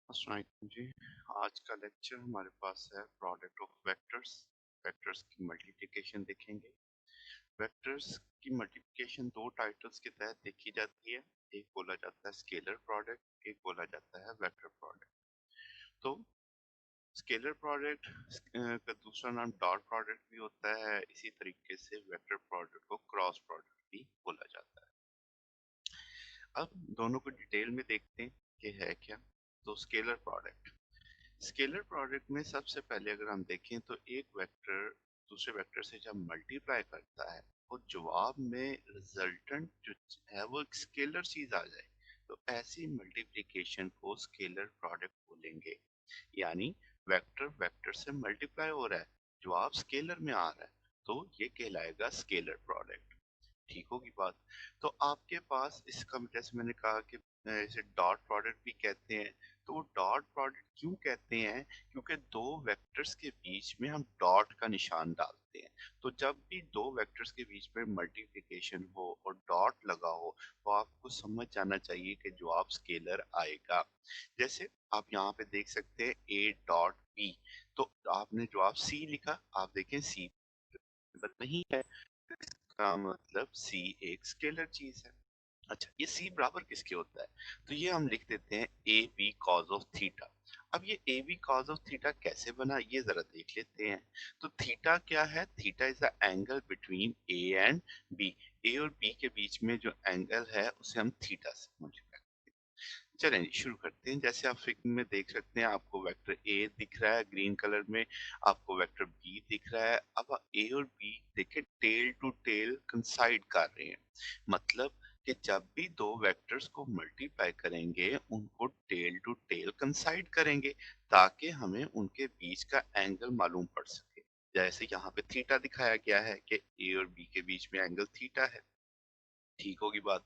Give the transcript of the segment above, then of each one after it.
अस्सलामुअलैकुम जी। आज का लेक्चर हमारे पास है प्रोडक्ट ऑफ वेक्टर्स। वेक्टर्स की मल्टीप्लिकेशन देखेंगे। वेक्टर्स की मल्टीप्लिकेशन दो टाइटल्स के तहत देखी जाती है। एक बोला जाता है स्केलर प्रोडक्ट, एक बोला जाता है वेक्टर प्रोडक्ट। तो स्केलर प्रोडक्ट का दूसरा नाम डॉट प्रोडक्ट भी होता है। इसी तरीके से वेक्टर प्रोडक्ट को क्रॉस प्रोडक्ट भी बोला जाता है। अब दोनों को डिटेल में देखते हैं कि है क्या। तो स्केलर प्रोडक्ट, स्केलर प्रोडक्ट में सबसे पहले अगर हम देखें तो एक वेक्टर दूसरे वेक्टर से जब मल्टीप्लाई करता है और जवाब में रिजल्टेंट जो है वो एक स्केलर चीज आ जाए, तो ऐसी मल्टीप्लिकेशन को स्केलर प्रोडक्ट बोलेंगे। यानी वेक्टर वेक्टर से मल्टीप्लाई हो रहा है, जवाब स्केलर में आ रहा है, तो ये कहलाएगा स्केलर प्रोडक्ट। ठीक होगी बात। तो आपके पास इसका जैसे मैंने कहा कि इसे डॉट प्रोडक्ट भी कहते हैं। तो वो डॉट प्रोडक्ट क्यों कहते हैं? क्योंकि दो वेक्टर्स के बीच में हम डॉट का निशान डालते हैं। तो जब भी दो वेक्टर्स के बीच में मल्टीप्लिकेशन हो और डॉट लगा हो, तो आपको समझ जाना चाहिए कि जवाब स्केलर आएगा। जैसे आप यहाँ पे देख सकते हैं a डॉट b। तो आपने जवाब c लिखा, आप देखें c नहीं है, का मतलब c एक स्केलर चीज है। अच्छा, ये c बराबर किसके होता है? तो ये हम लिख देते हैं A B cos of theta. अब ये A B cos of theta कैसे बना, ये जरा देख लेते हैं। तो थीटा क्या है? Theta is the angle between A and B. A और बी के बीच में जो एंगल है उसे हम थीटा से मल्टीप्लाई। चलें जी, शुरू करते हैं। जैसे आप फिगर में देख सकते हैं, आपको वेक्टर ए दिख रहा है ग्रीन कलर में, आपको वेक्टर बी दिख रहा है। अब ए और बी देखें टेल टू टेल कंसाइड कर रहे हैं। मतलब कि जब भी दो वेक्टर्स को मल्टीप्लाई करेंगे उनको टेल टू टेल कंसाइड करेंगे, ताकि हमें उनके बीच का एंगल मालूम पड़ सके। जैसे यहाँ पे थीटा दिखाया गया है कि ए और बी के बीच में एंगल थीटा है। ठीक होगी बात।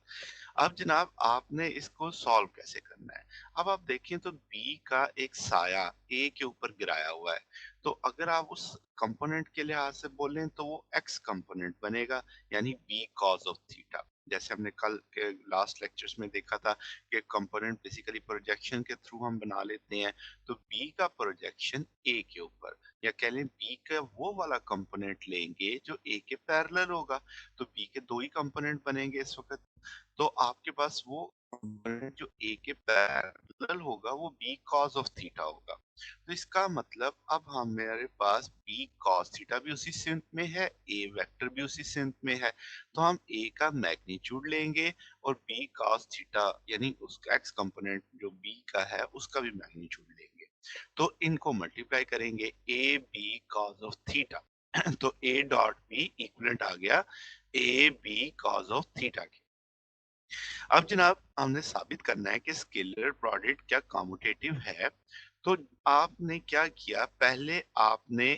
अब जनाब आपने इसको सॉल्व कैसे करना है? अब आप देखें तो बी का एक साया ए के ऊपर गिराया हुआ है। तो अगर आप उस कंपोनेंट के लिहाज से बोलें तो वो एक्स कंपोनेंट बनेगा, यानी बी कॉज ऑफ थीटा। जैसे हमने कल के लास्ट लेक्चर्स में देखा था कि कंपोनेंट बेसिकली प्रोजेक्शन के थ्रू हम बना लेते हैं। तो बी का प्रोजेक्शन ए के ऊपर, या कह लें बी का वो वाला कंपोनेंट लेंगे जो ए के पैरेलल होगा। तो बी के दो ही कंपोनेंट बनेंगे इस वक्त। तो आपके पास वो कंपोनेंट जो ए के पैरेलल होगा वो बी कॉस ऑफ थीटा होगा। तो इसका मतलब अब हमारे पास बी कॉस थीटा भी उसी सिंक में है, ए वेक्टर भी उसी सिंक में है। तो हम ए का मैग्नीट्यूड लेंगे और बी कॉस थीटा यानी उसका एक्स कंपोनेंट जो बी का है उसका भी मैग्नीट्यूड लेंगे। तो इनको मल्टीप्लाई करेंगे, A B cos of theta. तो ए डॉट बी इक्वलेंट आ गया A B cos of theta के। अब जनाब हमने साबित करना है कि स्केलर प्रोडक्ट क्या कॉम्यूटेटिव है। तो आपने क्या किया, पहले आपने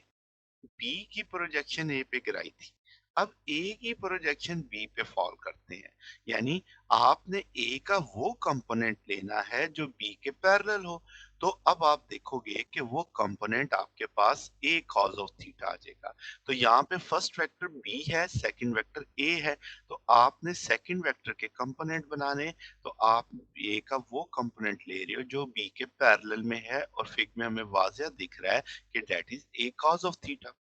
बी की प्रोजेक्शन ए पे गिराई थी। अब ए की प्रोजेक्शन बी पे फॉल करते हैं। यानी आपने ए का वो कंपोनेंट लेना है जो बी के पैरेलल हो। तो अब आप देखोगे कि वो कंपोनेंट आपके पास ए कॉज ऑफ थीटा आ जाएगा। तो यहाँ पे फर्स्ट वेक्टर बी है, सेकंड वेक्टर ए है। तो आपने सेकंड वेक्टर के कंपोनेंट बनाने, तो आप ए का वो कंपोनेंट ले रहे हो जो बी के पैरेलल में है, और फिग में हमें वाज़िया दिख रहा है कि that is A cos of theta.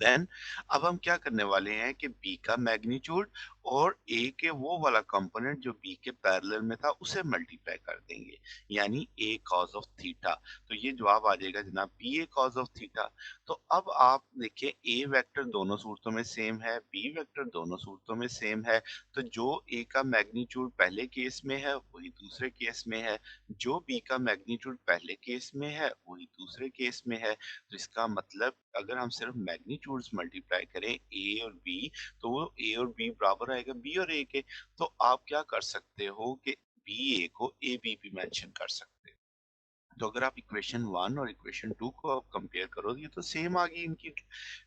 Then अब हम क्या करने वाले हैं कि बी का मैग्नीट्यूड और ए के वो वाला कंपोनेंट जो बी के पैरेलल में था उसे मल्टीप्लाई कर देंगे, यानी ए कॉज ऑफ थीटा। तो ये जवाब आ जाएगा जनाब B A cos of theta. तो अब आप देखिए ए वेक्टर दोनों सूरतों में सेम है, बी वेक्टर दोनों सूरतों में सेम है। तो जो ए का मैग्नीट्यूड पहले केस में है वही दूसरे केस में है, जो बी का मैग्नीट्यूड पहले केस में है वही दूसरे केस में है। तो इसका मतलब अगर हम सिर्फ मैग्नीट्यूड्स मल्टीप्लाई करें ए और बी, तो वो ए और बी बराबर आएगा बी और ए के। तो आप क्या कर सकते हो कि बी ए को ए बी भी मेंशन कर सकते हो। तो अगर आप इक्वेशन वन और इक्वेशन टू को आप कंपेयर करो, ये तो सेम आ गई इनकी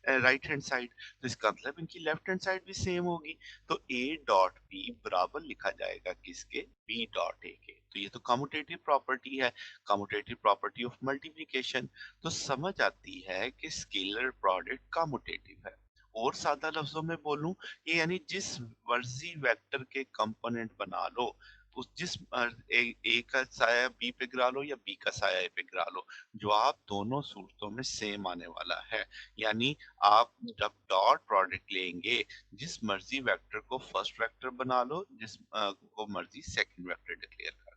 राइट हैंड साइड। तो इसका मतलब इनकी लेफ्ट हैंड साइड भी सेम होगी। तो ए डॉट बी बराबर लिखा जाएगा किसके? बी डॉट ए के। तो ये तो कम्यूटेटिव प्रॉपर्टी है, कम्यूटेटिव प्रॉपर्टी ऑफ मल्टीप्लिकेशन। तो समझ आती है कि स्केलर प्रोडक्ट कम्यूटेटिव है। और सादा लफ्जों में बोलूं, ये यानी जिस मर्जी वेक्टर के कंपोनेंट बना लो, उस जिस ए का साया बी पे गिरा लो या बी का साया ए पे गिरा लो, जवाब दोनों सूरतों में सेम आने वाला है। यानी आप जब डॉट प्रोडक्ट लेंगे, जिस मर्जी वेक्टर को फर्स्ट वेक्टर बना लो, जिस को मर्जी सेकंड वेक्टर डिक्लेयर कर लो।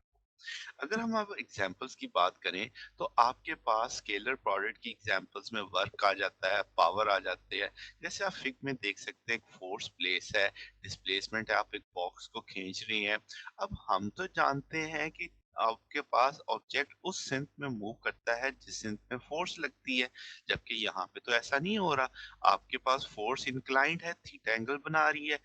अगर हम अब एग्जांपल्स की बात करें, तो आपके पास स्केलर प्रोडक्ट की एग्जांपल्स में वर्क आ जाता है, पावर आ जाते हैं। जैसे आप फिग में देख सकते हैं, एक फोर्स प्लेस है, डिस्प्लेसमेंट है, आप एक बॉक्स को खींच रही हैं। अब हम तो जानते हैं कि आपके पास ऑब्जेक्ट उस सिंक में मूव करता है जिस सिंक में फोर्स लगती है, जबकि यहाँ पे तो ऐसा नहीं हो रहा। आपके पास फोर्स इंक्लाइंड है, थीटा एंगल बना रही है,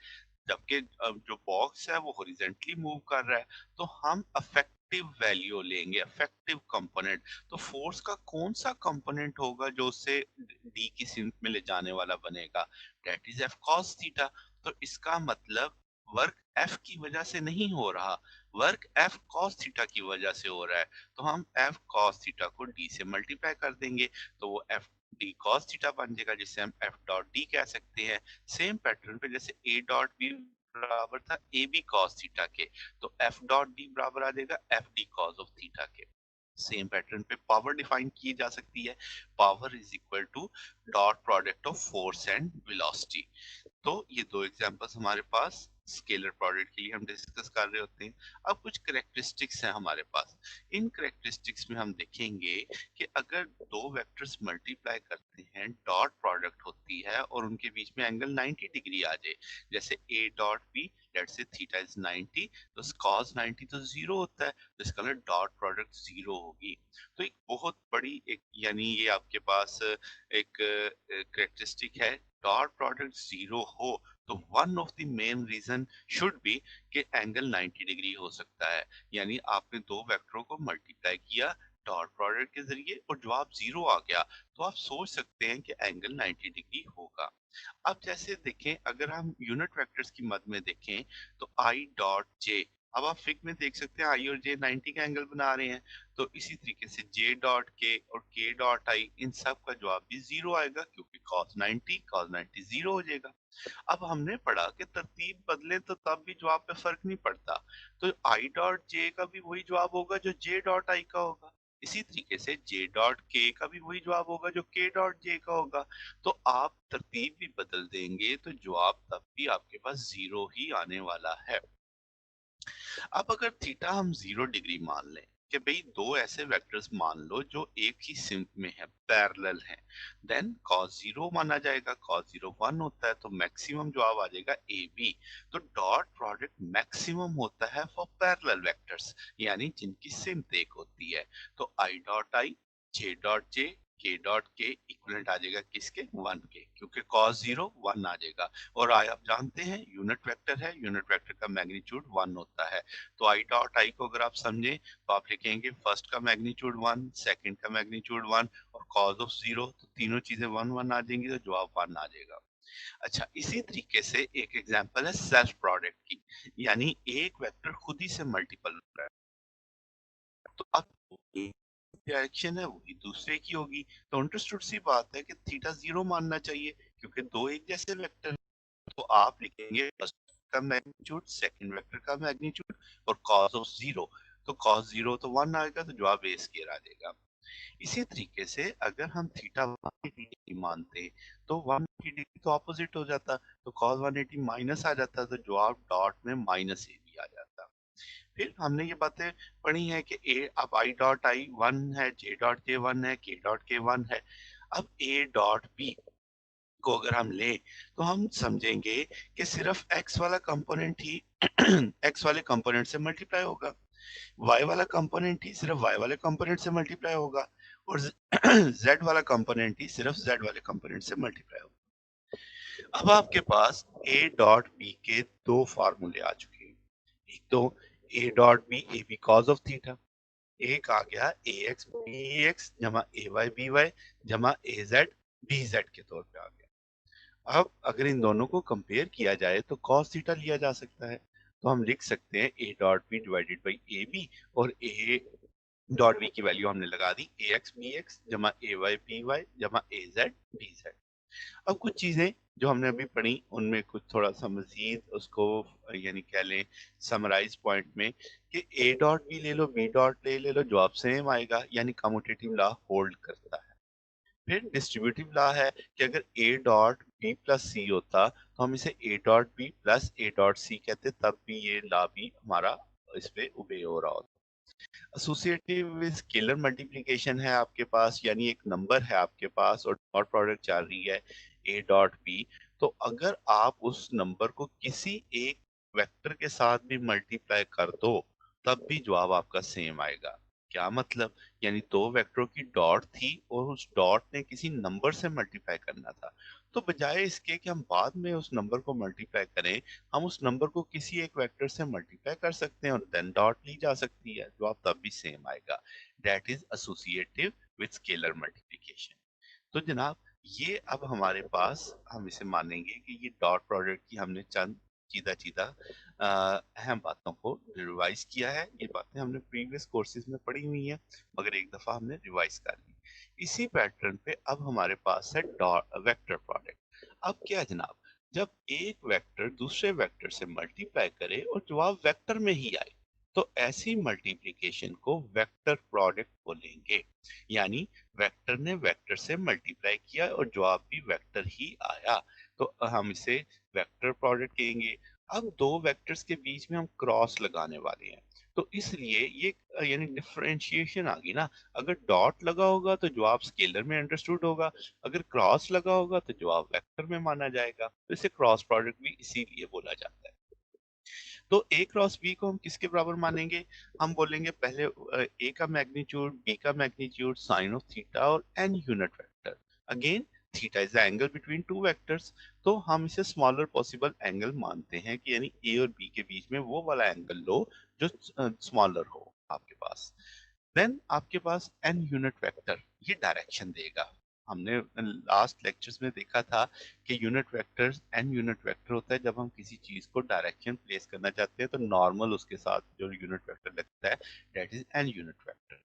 जबकि जो बॉक्स है वो हॉरिजॉन्टली मूव कर रहा है। तो हम अफेक्टिव वैल्यू लेंगे, अफेक्टिव कंपोनेंट। तो फोर्स का कौन सा कंपोनेंट होगा जो उससे डी की सिंक में ले जाने वाला बनेगा? That is F cos theta. तो इसका मतलब वर्क एफ की वजह से नहीं हो रहा, वर्क एफ कॉस थीटा की वजह से हो रहा है। तो हम एफ कॉस थीटा को डी से मल्टीप्लाई कर देंगे, तो वो एफ डी कॉस थीटा बन जाएगा, जिससे हम एफ डॉट डी कह सकते हैं। सेम पैटर्न पे जैसे ए डॉट बी बराबर था ए बी कॉस थीटा के, तो एफ डॉट डी बराबर आ जाएगा F D cos of theta के। सेम पैटर्न पे पावर डिफाइन की जा सकती है, power is equal to dot product of force and velocity. तो ये दो एग्जांपल्स हमारे पास स्केलर प्रोडक्ट के लिए हम डिस्कस कर रहे होते हैं। अब कुछ करेक्टरिस्टिक्स हैं हमारे पास। इन करेक्टरिस्टिक्स में हम देखेंगे कि अगर दो वेक्टर्स मल्टीप्लाई करते हैं, डॉट प्रोडक्ट होती है और उनके बीच में एंगल 90 डिग्री आ जाए, जैसे A dot B, let's say theta is 90, तो cos 90 तो जीरो होता है, तो इसका मतलब डॉट प्रोडक्ट जीरो होगी। तो एक बहुत बड़ी एक, यानी ये आपके पास एक करेक्टरिस्टिक है, डॉट प्रोडक्ट जीरो हो तो one of the main reason should be कि एंगल 90 डिग्री हो सकता है। यानी आपने दो वेक्टरों को मल्टीप्लाई किया डॉट प्रोडक्ट के जरिए और जवाब जीरो आ गया, तो आप सोच सकते हैं कि एंगल 90 डिग्री होगा। अब जैसे देखें, अगर हम यूनिट वेक्टर्स की मद में देखें, तो आई डॉट जे, अब आप फिग में देख सकते हैं आई और जे 90 का एंगल बना रहे हैं, तो इसी तरीके से जे डॉट के और के डॉट आई, इन सब का जवाब भी जीरो आएगा, क्योंकि cos 90 जीरो हो जाएगा। अब हमने पढ़ा कि तरतीब बदले तो तब भी जवाब पे फर्क नहीं पड़ता, तो आई डॉट जे का भी वही जवाब होगा जो जे डॉट आई का होगा। इसी तरीके से जे डॉट के का भी वही जवाब होगा जो के डॉट जे का होगा। तो आप तरतीब भी बदल देंगे तो जवाब तब भी आपके पास जीरो ही आने वाला है। अब अगर थीटा हम 0 डिग्री मान लें, कि भाई दो ऐसे वेक्टर्स मान लो जो एक ही सिंक में है, पैरेलल हैं, देन cos 0 माना जाएगा, cos 0 1 होता है, तो मैक्सिमम जवाब आ जाएगा ए बी। तो डॉट प्रोडक्ट मैक्सिमम होता है फॉर पैरेलल वेक्टर्स, यानी जिनकी सिम्त एक होती है। तो I dot I, J dot J, के डॉट के इक्वलेंट आ जाएगा किसके? 1 के, क्योंकि cos 0 1 आ जाएगा। और आई आप जानते हैं यूनिट वेक्टर है, यूनिट वेक्टर का मैग्नीट्यूड 1 होता है। तो आई डॉट आई को अगर आप समझें, तो आप लिखेंगे फर्स्ट का मैग्नीट्यूड 1, सेकंड का मैग्नीट्यूड 1 और cos ऑफ 0, तो तीनों चीजें 1 1 आ जाएंगी, तो जवाब 1 आ जाएगा। अच्छा, इसी तरीके से एक एग्जांपल है सेल्फ प्रोडक्ट की, यानी एक वेक्टर खुद ही से मल्टीपल हो रहा है, तो अब डायरेक्शन है वही दूसरे की होगी। तो अंडरस्टूड सी बात है कि थीटा 0 मानना चाहिए, क्योंकि दो एक जैसे वेक्टर। तो आप लिखेंगे फर्स्ट का मैग्नीट्यूड, सेकंड वेक्टर का मैग्नीट्यूड और cos ऑफ 0, तो cos 0 तो 1 आएगा, तो जवाब ए स्क्वायर आ जाएगा। इसी तरीके से अगर हम थीटा 180 डिग्री मानते तो 180 डिग्री तो ऑपोजिट हो जाता, तो cos 180 माइनस आ जाता, तो जवाब डॉट में माइनस ए भी आ जाता। फिर हमने ये बातें पढ़ी हैं कि ए, अब आई डॉट आई 1 है, जे डॉट जे 1 है, के डॉट के 1 है। अब ए डॉट बी को अगर हम लें, तो हम समझेंगे कि सिर्फ x वाला कंपोनेंट ही x वाले कंपोनेंट से मल्टीप्लाई होगा, y वाला कंपोनेंट ही सिर्फ y वाले कंपोनेंट से मल्टीप्लाई होगा, और z वाला कंपोनेंट ही सिर्फ z वाले कंपोनेंट से मल्टीप्लाई होगा। अब आपके पास a डॉट b के दो फार्मूले आ चुके हैं। एक तो a dot b A B cos of theta, एक आ गया ए एक्स बी एक्स जमा ए वाई बी वाई जमा ए जेड बी जेड के तौर पे आ गया। अब अगर इन दोनों को कंपेयर किया जाए तो cos थीटा लिया जा सकता है, तो हम लिख सकते हैं a dot B divided by A B, और a डॉट बी की वैल्यू हमने लगा दी ए एक्स बी एक्स जमा ए वाई बी वाई जमा ए जेड बी जेड। अब कुछ चीजें जो हमने अभी पढ़ी उनमें कुछ थोड़ा सा मजीद उसको यानी कह लें समराइज पॉइंट में कि ए डॉट भी ले लो बी डॉट ले लो जवाब सेम आएगा, यानी कम्यूटेटिव लॉ होल्ड करता है। फिर डिस्ट्रीब्यूटिव लॉ है कि अगर A dot B plus C होता तो हम इसे A dot B plus A dot C कहते, तब भी ये लॉ भी हमारा इस पे ओबे हो रहा होता। एसोसिएटिव स्केलर मल्टीप्लिकेशन है आपके पास, यानी एक नंबर है आपके पास और डॉट प्रोडक्ट चल रही है ए डॉट बी, तो अगर आप उस नंबर को किसी एक वेक्टर के साथ भी मल्टीप्लाई कर दो तब भी जवाब आपका सेम आएगा। क्या मतलब, यानी दो वेक्टरों की डॉट थी और उस डॉट ने किसी नंबर से मल्टीप्लाई करना था, तो बजाय इसके कि हम बाद में उस नंबर को मल्टीप्लाई करें, हम उस नंबर को किसी एक वेक्टर से मल्टीप्लाई कर सकते हैं और देन डॉट ली जा सकती है, जवाब तब भी सेम आएगा। That is associative with scalar multiplication. तो जनाब ये अब हमारे पास हम इसे मानेंगे कि ये डॉट प्रोडक्ट की हमने चंद सीधा सीधा अहम बातों को रिवाइज किया है। ये बातें हमने प्रीवियस कोर्सेज में पढ़ी हुई हैं, मगर एक दफा हमने रिवाइज कर ली। इसी पैटर्न पे अब हमारे पास है डॉट वेक्टर प्रोडक्ट। अब क्या है जनाब, जब एक वेक्टर दूसरे वेक्टर से मल्टीप्लाई करे और जवाब वेक्टर में ही आए तो ऐसी मल्टीप्लिकेशन को वेक्टर प्रोडक्ट बोलेंगे। यानी वेक्टर ने वेक्टर से मल्टीप्लाई किया और जवाब भी वेक्टर ही आया, तो हम इसे वेक्टर प्रोडक्ट कहेंगे। अब दो वेक्टर्स के बीच में हम क्रॉस लगाने वाले हैं, तो इसलिए ये यानी डिफरेंशिएशन आ गई ना। अगर डॉट लगा होगा तो जवाब स्केलर में अंडरस्टूड होगा, अगर क्रॉस लगा होगा तो जवाब वेक्टर में माना जाएगा, तो इसे क्रॉस प्रोडक्ट भी इसीलिए बोला जाता है। तो ए क्रॉस बी को हम किसके बराबर मानेंगे, हम बोलेंगे पहले ए का मैग्नीट्यूड बी का मैग्नीट्यूड साइन ऑफ थीटा और n unit vector. Again theta is the angle between two vectors, तो हम इसे स्मॉलर पॉसिबल एंगल मानते हैं कि यानी ए और बी के बीच में वो वाला एंगल लो जो स्मॉलर हो आपके पास। देन आपके पास एन यूनिट वेक्टर ये डायरेक्शन देगा। हमने लास्ट लेक्चर्स में देखा था कि unit vector n unit vector होता है जब हम किसी चीज को डायरेक्शन प्लेस करना चाहते हैं तो नॉर्मल उसके साथ जो यूनिट वेक्टर लगता है that is an unit vector.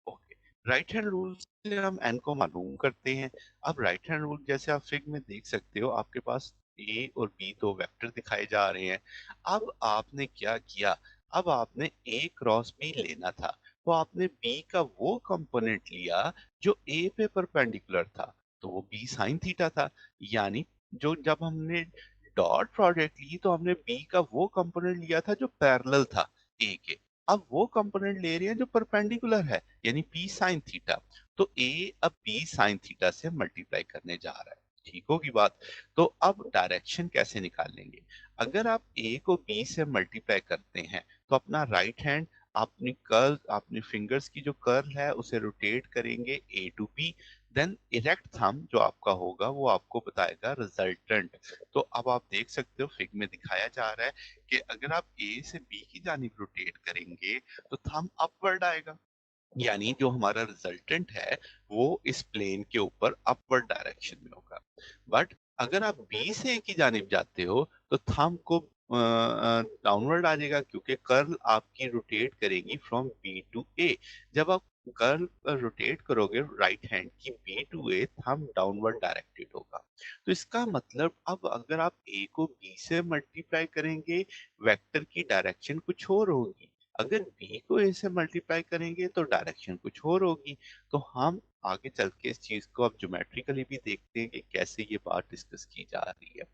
Okay, right hand rule से हम एन को मालूम करते हैं। अब राइट हैंड रूल जैसे आप फिग में देख सकते हो, आपके पास ए और बी दो वेक्टर दिखाए जा रहे हैं। अब आपने क्या किया, अब आपने ए क्रॉस बी लेना था, तो आपने बी का वो कंपोनेंट लिया जो ए पे परपेंडिकुलर था, तो वो बी साइन थीटा था। यानी जो जब हमने डॉट प्रोडक्ट ली तो हमने बी का वो कंपोनेंट लिया था जो पैरेलल था ए के। अब वो कंपोनेंट ले रहे हैं जो परपेंडिकुलर है, यानी पी साइन थीटा, तो ए अब पी साइन थीटा से मल्टीप्लाई करने जा रहा है। ठीक होगी बात। तो अब डायरेक्शन कैसे निकालेंगे, अगर आप ए को बी से मल्टीप्लाई करते हैं तो अपना राइट हैंड अपनी कर्ल अपनी फिंगर्स की जो कर्ल है उसे रोटेट करेंगे A to B, then erect thumb जो आपका होगा वो आपको बताएगा रिजल्टेंट। तो अब आप देख सकते हो फिग में दिखाया जा रहा है कि अगर आप ए से बी की जानिब रोटेट करेंगे तो थंब अपवर्ड आएगा, यानी जो हमारा रिजल्टेंट है वो इस प्लेन के ऊपर अपवर्ड डायरेक्शन में होगा। बट अगर आप बी से ए की जानिब जाते हो तो थंब को डाउनवर्ड आ जाएगा, क्योंकि कर्ल आपकी रोटेट करेगी फ्रॉम बी टू ए। जब आप कर्ल रोटेट करोगे राइट हैंड की B to A, thumb downward directed होगा। तो इसका मतलब अब अगर आप ए को बी से मल्टीप्लाई करेंगे वेक्टर की डायरेक्शन कुछ और होगी, अगर बी को ए से मल्टीप्लाई करेंगे तो डायरेक्शन कुछ और होगी। तो हम आगे चल के इस चीज को अब ज्योमेट्रिकली भी देखते हैं कि कैसे ये बात डिस्कस की जा रही है।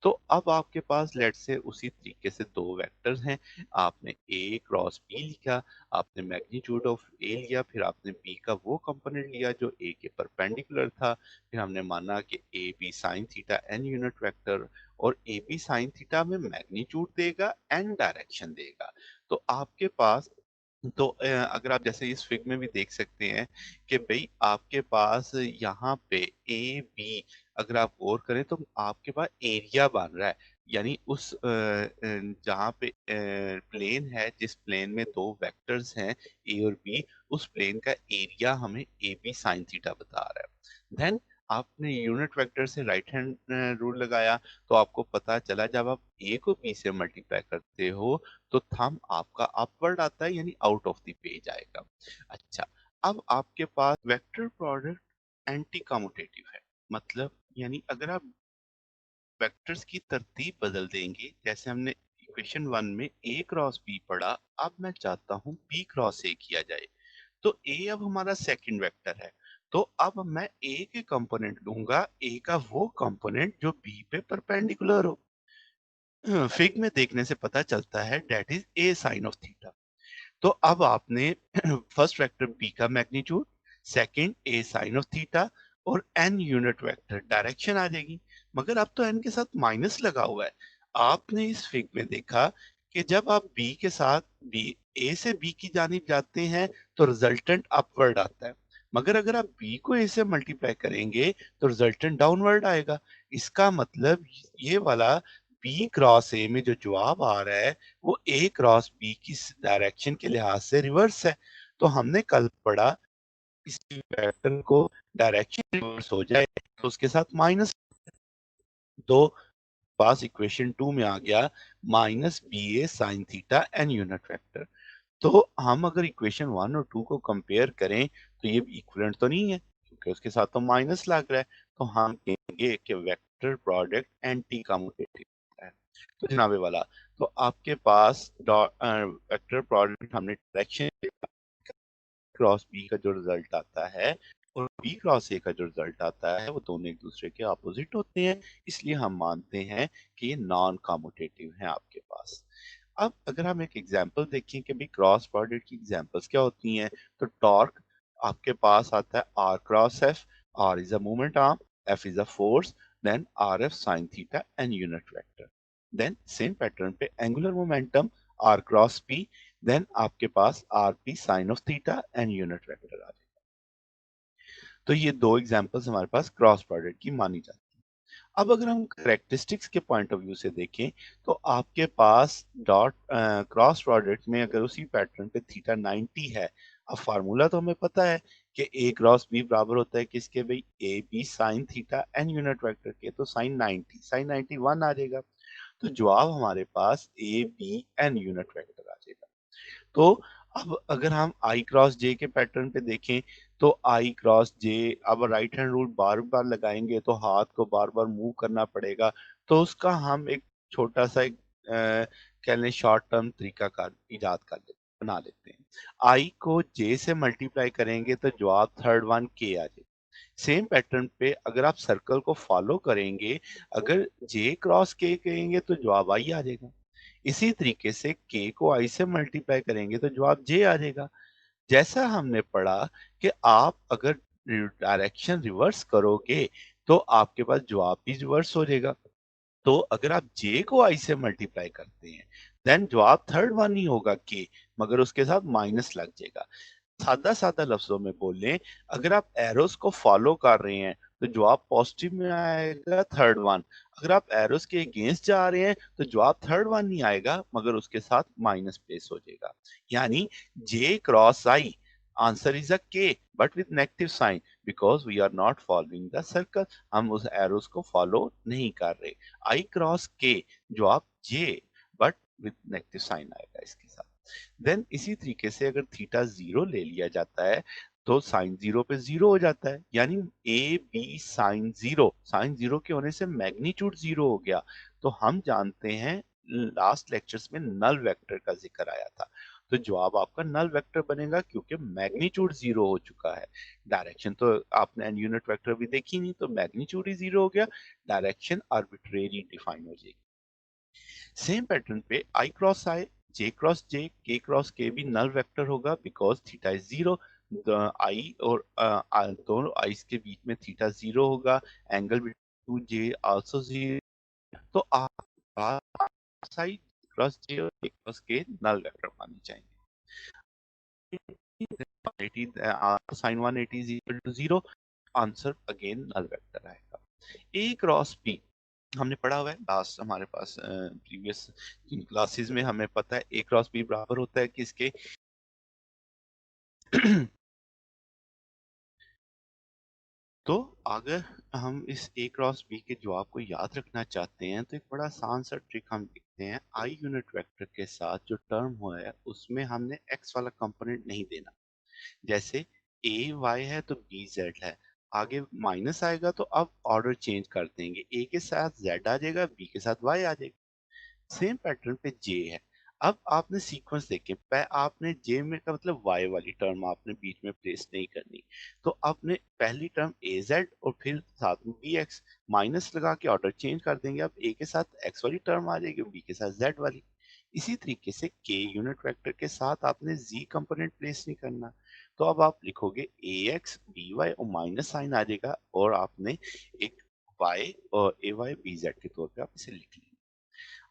तो अब आपके पास लेट से उसी तरीके से दो वेक्टर्स हैं, आपने ए क्रॉस बी लिखा, आपने मैग्नीट्यूड ऑफ ए लिया, फिर आपने बी का वो कंपोनेंट लिया जो ए के परपेंडिकुलर था, फिर हमने माना कि A B sine theta n unit vector, और ए बी साइन थीटा में मैग्नीट्यूड देगा एन डायरेक्शन देगा। तो आपके पास तो अगर आप जैसे इस फिग में भी देख सकते हैं कि भाई आपके पास यहाँ पे ए बी, अगर आप गौर करें तो आपके पास एरिया बन रहा है, यानी उस जहाँ पे प्लेन है जिस प्लेन में दो वेक्टर्स हैं ए और बी, उस प्लेन का एरिया हमें ए बी साइन थीटा बता रहा है। देन आपने यूनिट वेक्टर से राइट हैंड रूल लगाया, तो आपको पता चला जब आप ए को बी से मल्टीप्लाई करते हो तो थंब आपका अपवर्ड आता है, यानी आउट ऑफ द पेज आएगा। अच्छा, अब आपके पास वेक्टर प्रोडक्ट एंटी कम्यूटेटिव है, मतलब यानी अगर आप वेक्टर्स की तरतीब बदल देंगे। जैसे हमने इक्वेशन 1 में a क्रॉस b पढ़ा, अब मैं चाहता हूँ b क्रॉस a किया जाए। तो a अब हमारा सेकंड वेक्टर है, तो अब मैं a के कंपोनेंट लूंगा, a का वो कंपोनेंट जो b पे परपेंडिकुलर हो। फिग में देखने से पता चलता है that is a sine of theta. तो अब आपने फर्स्ट वेक्टर p का magnitude, second a sine of theta और n यूनिट वेक्टर डायरेक्शन आ जाएगी। मगर अब तो n के साथ माइनस लगा हुआ है। आपने इस फिग में देखा कि जब आप b के साथ b a से b की जानिब जाते हैं तो रिजल्टेंट अपवर्ड आता है, मगर अगर आप b को a से मल्टीप्लाई करेंगे तो रिजल्टेंट डाउनवर्ड आएगा। इसका मतलब ये वाला b क्रॉस a में जो जवाब आ रहा है वो ए क्रॉस बी की डायरेक्शन के लिहाज से रिवर्स है। तो हमने कल पढ़ा इस वेक्टर को डायरेक्शन रिवर्स हो जाए तो उसके साथ माइनस, तो पास इक्वेशन 2 में आ गया minus B A sine theta n unit vector. तो हम अगर इक्वेशन 1 और 2 को कंपेयर करें तो ये इक्विवेलेंट तो नहीं है, क्योंकि उसके साथ तो माइनस लग रहा है। तो हम कहेंगे कि वेक्टर प्रोडक्ट एंटी कम्यूटेटिव है। तो जनाबे वाला, तो आपके पास वेक्टर प्रोडक्ट हमने डायरेक्शन क्रॉस बी का जो रिजल्ट आता है और बी क्रॉस ए का जो रिजल्ट आता है वो दोनों एक दूसरे के अपोजिट होते हैं, इसलिए हम मानते हैं कि ये नॉन कम्यूटेटिव है आपके पास। अब अगर हम एक एग्जांपल देखें कि भाई क्रॉस प्रोडक्ट की एग्जांपल्स क्या होती हैं, तो टॉर्क आपके पास आता है R cross F. R is a moment arm, F is a force, then R F sine theta and unit vector. Then same pattern पे angular momentum R cross P, then आपके पास R P sine of theta and unit vector आ जाएगा। तो ये दो examples हमारे पास cross product की मानी जाती है। अब अगर हम करेक्टरिस्टिक्स के पॉइंट ऑफ व्यू से देखें तो आपके पास डॉट क्रॉस प्रोडक्ट में अगर उसी पैटर्न पे थीटा 90 है, अब फार्मूला तो हमें पता है कि ए क्रॉस बी बराबर होता है किसके भाई, A B sine theta n unit vector के, तो साइन 90 1 आ जाएगा। तो जवाब हमारे पास A B n unit vector आ जाएगा। तो अब अगर हम आई क्रॉस जे के पैटर्न पे देखें तो आई क्रॉस जे, अब राइट हैंड रूल बार बार लगाएंगे तो हाथ को बार बार मूव करना पड़ेगा। तो उसका हम एक छोटा सा एक कह लें शॉर्ट टर्म तरीका कर इजाद कर लेते बना लेते हैं। आई को जे से मल्टीप्लाई करेंगे तो जवाब थर्ड वन के आ जाए। सेम पैटर्न पे अगर आप सर्कल को फॉलो करेंगे, अगर जे क्रॉस के कहेंगे तो जवाब आई आ जाएगा। इसी तरीके से k को i से मल्टीप्लाई करेंगे तो जवाब j आ जाएगा। जैसा हमने पढ़ा कि आप अगर डायरेक्शन रिवर्स करोगे तो आपके पास जवाब भी रिवर्स हो जाएगा। तो अगर आप j को i से मल्टीप्लाई करते हैं देन जवाब थर्ड वन ही होगा k, मगर उसके साथ माइनस लग जाएगा। सादा सादा लफ्जों में बोलें, अगर आप एरोस को फॉलो कर रहे हैं तो जवाब पॉजिटिव में आएगा थर्ड वन। अगर आप एरोस के अगेंस्ट जा रहे हैं तो जवाब थर्ड वन नहीं आएगा, मगर उसके साथ माइनस प्लेस हो जाएगा। यानी J cross I answer is a K but with negative sign, because we are not following the circle. हम उस एरोस को फॉलो नहीं कर रहे। आई क्रॉस के जवाब जे बट विद नेगेटिव साइन आएगा इसके साथ। देन इसी तरीके से अगर थीटा जीरो ले लिया जाता है तो साइन जीरो पे जीरो हो जाता है, यानी ए बी साइन जीरो के होने से मैग्नीट्यूड जीरो हो गया। तो हम जानते हैं लास्ट लेक्चर्स में नल वेक्टर का जिक्र आया था, तो जवाब आपका नल वेक्टर बनेगा क्योंकि मैग्नीट्यूड जीरो हो चुका है। डायरेक्शन तो आपने यूनिट वेक्टर भी देखी नहीं, तो मैग्नीट्यूड ही जीरो हो गया, डायरेक्शन आर्बिट्रेरी डिफाइन हो जाएगी। सेम पैटर्न पे आई क्रॉस आई, जे क्रॉस जे, के क्रॉस के भी नल वेक्टर होगा बिकॉज थीटा इज जीरो। आई और दोनों आइस के बीच में थीटा जीरो होगा, एंगल बिटवीन जे आल्सो जीरो। तो आप साइड क्रॉस जे और के क्रॉस के नल वेक्टर माने जाएंगे। Sine 180 is equal to 0, answer again null vector आएगा। ए क्रॉस बी हमने पढ़ा हुआ है लास्ट हमारे पास प्रीवियस क्लासेस में, हमें पता है ए क्रॉस बी बराबर होता है किसके तो अगर हम इस ए क्रॉस बी के जवाब को याद रखना चाहते हैं तो एक बड़ा आसान सा ट्रिक हम देखते हैं। आई यूनिट वेक्टर के साथ जो टर्म हुआ है उसमें हमने एक्स वाला कंपोनेंट नहीं देना। जैसे ए वाई है तो बी जेड है, आगे माइनस आएगा तो अब ऑर्डर चेंज कर देंगे, ए के साथ जेड आ जाएगा, बी के साथ वाई आ जाएगा। सेम पैटर्न पे जे है। अब आपने सीक्वेंस देखे, आपने जे में का मतलब वाई वाली टर्म आपने बीच में प्लेस नहीं करनी। तो आपने पहली टर्म ए जेड और फिर साथ में बी एक्स माइनस लगा के ऑर्डर चेंज कर देंगे। अब ए के साथ एक्स वाली टर्म आ जाएगी, बी के साथ जेड वाली। इसी तरीके से के यूनिट वेक्टर के साथ आपने जी कंपोनेंट प्लेस नहीं करना। तो अब आप लिखोगे ए एक्स बी वाई और माइनस साइन आ जाएगा, और आपने एक वाई और ए वाई बी जेड के तौर पे आप इसे लिख लेंगे।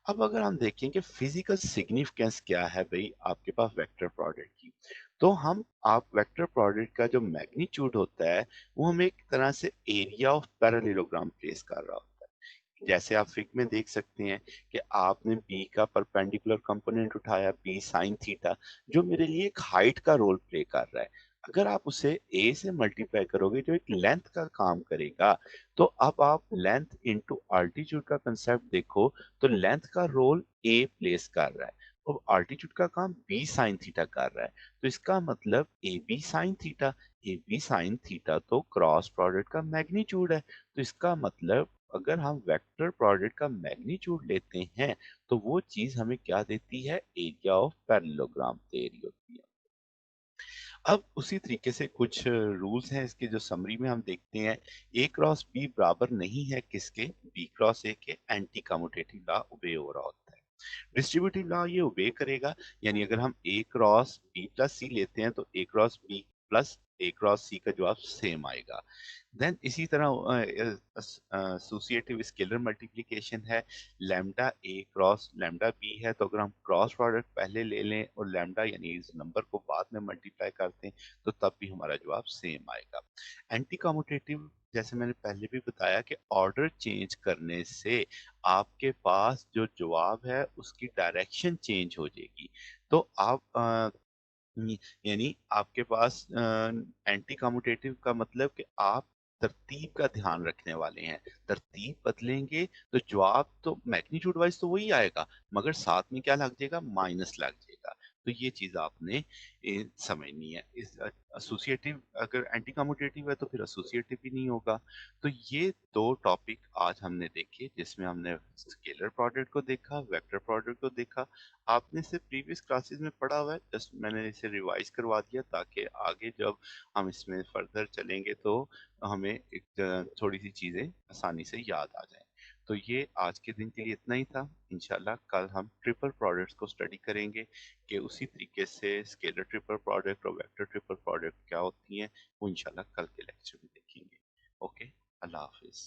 अब अगर हम देखें कि फिजिकल सिग्निफिकेंस क्या है भाई आपके पास वेक्टर प्रोडक्ट की, तो हम आप वेक्टर प्रोडक्ट का जो मैग्नीट्यूड होता है वो हम एक तरह से एरिया ऑफ पैरेललोग्राम प्लेस कर रहा होता है। जैसे आप फिग में देख सकते हैं कि आपने बी का परपेंडिकुलर कंपोनेंट उठाया बी साइन थीटा, जो मेरे लिए एक हाइट का रोल प्ले कर रहा है। अगर आप उसे ए से मल्टीप्लाई करोगे जो एक लेंथ का काम करेगा, तो अब आप लेंथ इंटू अल्टीट्यूड का कंसेप्ट देखो, तो लेंथ का रोल ए प्लेस कर रहा है और अल्टीट्यूड का काम बी साइन थीटा कर रहा है। तो इसका मतलब A B sine theta, A B sine theta तो क्रॉस प्रोडक्ट का मैग्नीट्यूड है। तो इसका मतलब अगर हम वेक्टर प्रोडक्ट का मैग्नीट्यूड लेते हैं तो वो चीज हमें क्या देती है, एरिया ऑफ पैरेललोग्राम थ्योरी होती है। अब उसी तरीके से कुछ रूल्स हैं इसके जो समरी में हम देखते हैं। ए क्रॉस बी बराबर नहीं है किसके, बी क्रॉस ए के। एंटी कम्यूटेटिव लॉ ओबे हो रहा होता है। डिस्ट्रीब्यूटिव लॉ ये ओबे करेगा, यानी अगर हम ए क्रॉस बी प्लस सी लेते हैं तो ए क्रॉस बी प्लस ए क्रॉस सी का जवाब सेम आएगा। देन इसी तरह एसोसिएटिव स्केलर मल्टीप्लिकेशन है। लैम्डा ए क्रॉस लैम्डा बी है, तो अगर हम क्रॉस प्रोडक्ट पहले ले लें और लैम्डा यानी इस नंबर को बाद में मल्टीप्लाई करते हैं तो तब भी हमारा जवाब सेम आएगा। एंटी कम्यूटेटिव जैसे मैंने पहले भी बताया कि ऑर्डर चेंज करने से आपके पास जो जवाब है उसकी डायरेक्शन चेंज हो जाएगी। तो आप यानी आपके पास एंटी कम्यूटेटिव का मतलब कि आप तरतीब का ध्यान रखने वाले हैं। तरतीब बदलेंगे तो जवाब तो मैग्नीट्यूड वाइज तो वही आएगा, मगर साथ में क्या लग जाएगा, माइनस लग जाएगा। तो ये चीज आपने समझनी है। इस एसोसिएटिव अगर एंटी कम्यूटेटिव है तो फिर एसोसिएटिव भी नहीं होगा। तो ये दो टॉपिक आज हमने देखे जिसमें हमने स्केलर प्रोडक्ट को देखा, वेक्टर प्रोडक्ट को देखा। आपने इसे प्रीवियस क्लासेस में पढ़ा हुआ है, जस्ट मैंने इसे रिवाइज करवा दिया ताकि आगे जब हम इसमें फर्दर चलेंगे तो हमें एक थोड़ी सी चीज़ें आसानी से याद आ जाएं। तो ये आज के दिन के लिए इतना ही था। इंशाल्लाह कल हम ट्रिपल प्रोडक्ट्स को स्टडी करेंगे कि उसी तरीके से स्केलर ट्रिपल प्रोडक्ट और वेक्टर ट्रिपल प्रोडक्ट क्या होती हैं, वो इंशाल्लाह कल के लेक्चर में देखेंगे। ओके, अल्लाह हाफिज़।